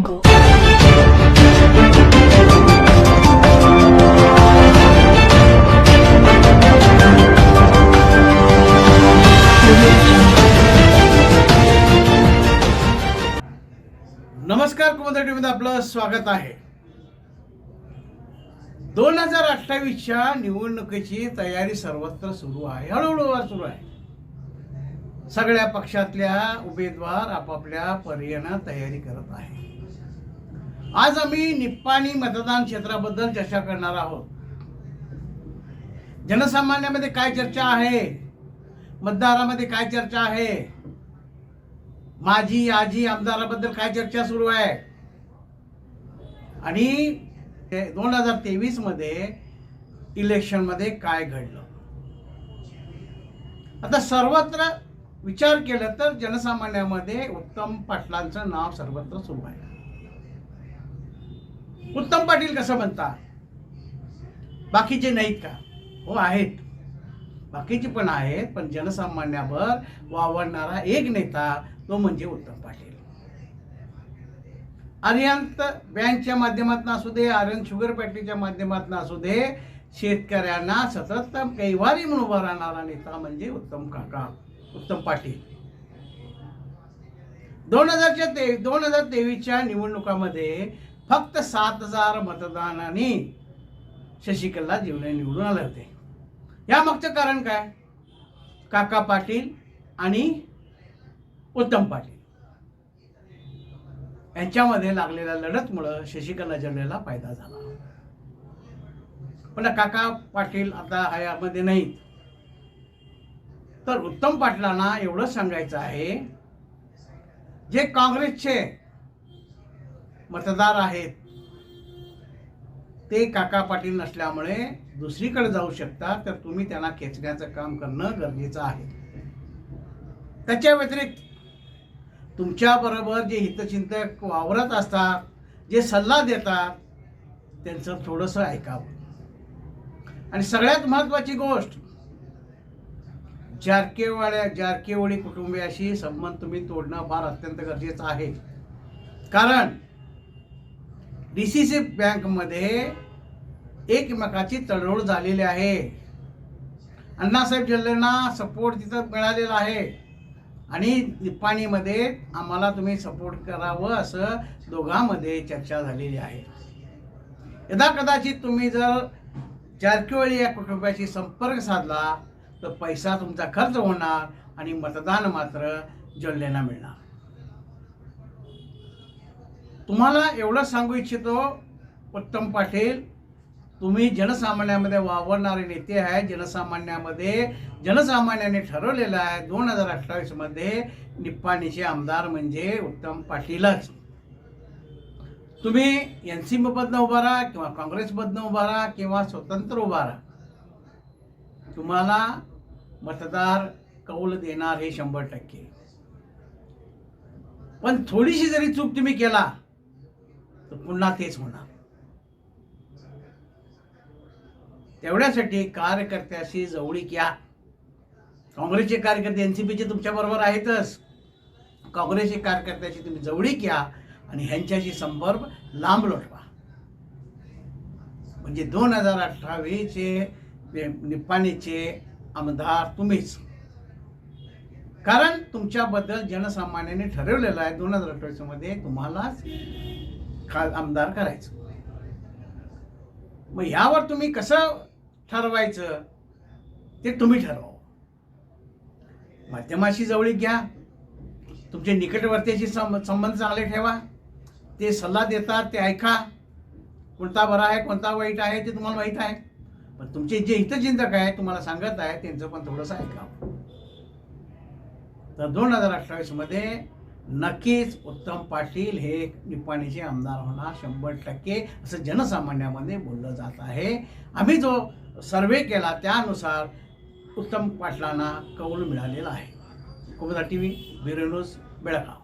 नमस्कार, कुमुदा टीव्हीमध्ये आपलं स्वागत आहे. 2028च्या निवडणुकीची तयारी सर्वत्र सुरू आहे. हळूहळू सुरू आहे. सगळ्या पक्षातल्या उमेदवार आपापल्या पर्यायाने तयारी करत आहे. आज आम्ही निप्पाणी मतदान क्षेत्राबद्दल चर्चा करणार आहोत. जनसामान्यामध्ये काय चर्चा आहे, मतदारामध्ये काय चर्चा आहे, माजी आजी आमदाराबद्दल काय चर्चा सुरू आहे आणि 2023 मध्ये इलेक्शन मध्ये काय घडलं. आता सर्वत्र विचार केला तर जनसामान्यामध्ये उत्तम पाटलांचं नाव सर्वत्र सुरू आहे. उत्तम पाटील कसं म्हणतात, बाकीचे नाहीत का? हो आहेत, बाकीचे पण आहेत, पण जनसामान्यावर वावरणारा एक नेता तो म्हणजे उत्तम पाटील. आर्यंत बँकच्या माध्यमातून असू दे, आर्यन शुगर फॅक्टरीच्या माध्यमातून असू दे, शेतकऱ्यांना सतत कैवारी म्हणून उभा राहणारा नेता म्हणजे उत्तम पाटील. 2023च्या निवडणुकामध्ये फक्त 7,000 मतदानांनी शशिकला जीवने निवडून आले होते. यामागचं कारण काय? काका पाटील आणि उत्तम पाटील यांच्यामध्ये लागलेल्या लढतमुळे शशिकला जवळेला फायदा झाला. पण काका पाटील आता हयामध्ये नाहीत. तर उत्तम पाटलांना एवढं सांगायचं आहे, जे काँग्रेसचे मतदार आहेत ते काका पाटील नसल्यामुळे दुसरीकडे जाऊ शकतात, तर तुम्ही त्यांना खेचण्याचं काम करणं गरजेचं आहे. त्याच्या व्यतिरिक्त तुमच्या बरोबर जे हितचिंतक वावरत असतात, जे सल्ला देतात, त्यांचं थोडंसं ऐकावं. आणि सगळ्यात महत्त्वाची गोष्ट, जारकेवाडी कुटुंबियाशी संबंध तुम्ही तोडणं फार अत्यंत गरजेचं आहे. कारण DCC बँकमध्ये एकमेकाची तडजोड झालेली आहे. अण्णासाहेब जल्लेंना सपोर्ट तिथं मिळालेला आहे आणि निप्पाणीमध्ये आम्हाला तुम्ही सपोर्ट करावं असं दोघांमध्ये चर्चा झालेली आहे. यदा कदाचित तुम्ही जर जारकिहोळी या कुटुंबाशी संपर्क साधला तर पैसा तुमचा खर्च होणार आणि मतदान मात्र जल्लेंना मिळणार. तुम्हाला एवढं सांगू इच्छितो, उत्तम पाटील तुम्ही जनसामान्यामध्ये वावरणारे नेते आहे. जनसामान्याने ठरवलेलं आहे 2028 मध्ये निप्पाणीचे आमदार म्हणजे उत्तम पाटीलच. तुम्ही NCP मधनं उभा राहा किंवा काँग्रेसमधनं उभा राहा किंवा स्वतंत्र उभा राहा, तुम्हाला मतदार कौल देणार हे 100%. पण थोडीशी जरी चूक तुम्ही केला तर पुन्हा तेच होणार. तेवढ्यासाठी कार्यकर्त्याशी जवळीक या. काँग्रेसचे कार्यकर्ते NCPचे तुमच्या बरोबर आहेतच. काँग्रेसचे कार्यकर्त्याशी तुम्ही जवळीक या आणि ह्यांच्याशी संपर्क लांब लोटवा. म्हणजे 2028चे निप्पाणीचे आमदार तुम्हीच. कारण तुमच्याबद्दल जनसामान्याने ठरवलेलं आहे 2028 मध्ये तुम्हालाच आमदार करायचं. मग यावर तुम्ही कसं ठरवायचं ते तुम्ही ठरवा. माध्यमाशी जवळीक घ्या, तुमचे निकटवर्तीशी संबंध चांगले ठेवा. ते सल्ला देतात ते ऐका. कोणता बरा आहे कोणता वाईट आहे ते तुम्हाला माहीत आहे. पण तुमचे जे हितचिंतक आहे तुम्हाला सांगत आहे त्यांचं पण थोडंसं ऐकावं. तर 2028 मध्ये नक्कीच उत्तम पाटील हे निप्पाणीचे आमदार होणार 100% असं जनसामान्यामध्ये बोललं जात आहे. आम्ही जो सर्वे केला त्यानुसार उत्तम पाटलांना कौल मिळालेला आहे. Kumuda TV, bureau news, Belgaum.